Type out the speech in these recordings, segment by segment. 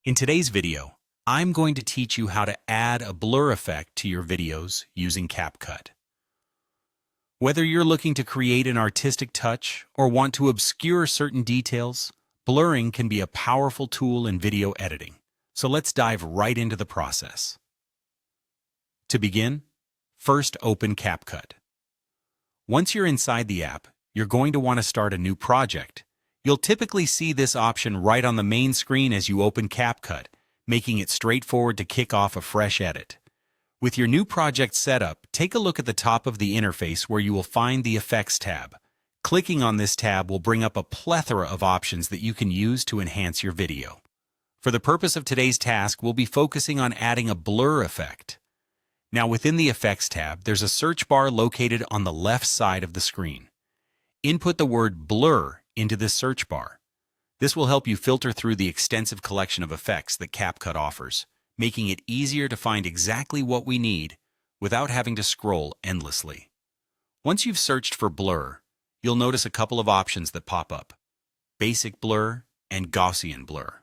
In today's video, I'm going to teach you how to add a blur effect to your videos using CapCut. Whether you're looking to create an artistic touch or want to obscure certain details, blurring can be a powerful tool in video editing. So let's dive right into the process. To begin, first open CapCut. Once you're inside the app, you're going to want to start a new project. You'll typically see this option right on the main screen as you open CapCut, making it straightforward to kick off a fresh edit. With your new project set up, take a look at the top of the interface where you will find the Effects tab. Clicking on this tab will bring up a plethora of options that you can use to enhance your video. For the purpose of today's task, we'll be focusing on adding a blur effect. Now within the Effects tab, there's a search bar located on the left side of the screen. Input the word blur into this search bar. This will help you filter through the extensive collection of effects that CapCut offers, making it easier to find exactly what we need without having to scroll endlessly. Once you've searched for blur, you'll notice a couple of options that pop up: basic blur and Gaussian blur.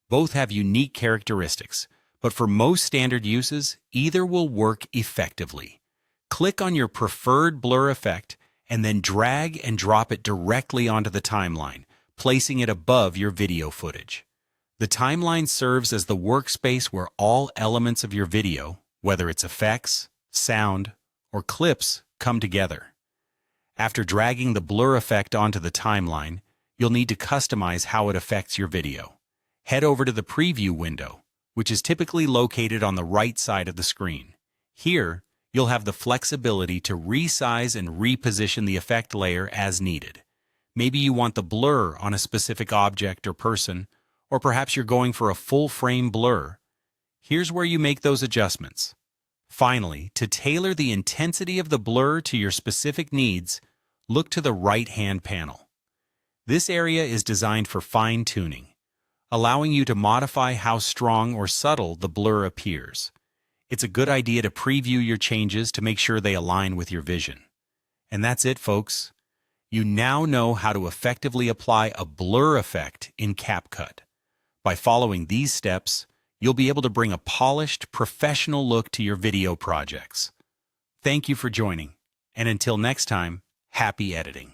Both have unique characteristics, but for most standard uses, either will work effectively. Click on your preferred blur effect and then drag and drop it directly onto the timeline, placing it above your video footage. The timeline serves as the workspace where all elements of your video, whether it's effects, sound, or clips, come together. After dragging the blur effect onto the timeline, you'll need to customize how it affects your video. Head over to the preview window, which is typically located on the right side of the screen. Here, you'll have the flexibility to resize and reposition the effect layer as needed. Maybe you want the blur on a specific object or person, or perhaps you're going for a full-frame blur. Here's where you make those adjustments. Finally, to tailor the intensity of the blur to your specific needs, look to the right-hand panel. This area is designed for fine-tuning, allowing you to modify how strong or subtle the blur appears. It's a good idea to preview your changes to make sure they align with your vision. And that's it, folks. You now know how to effectively apply a blur effect in CapCut. By following these steps, you'll be able to bring a polished, professional look to your video projects. Thank you for joining, and until next time, happy editing.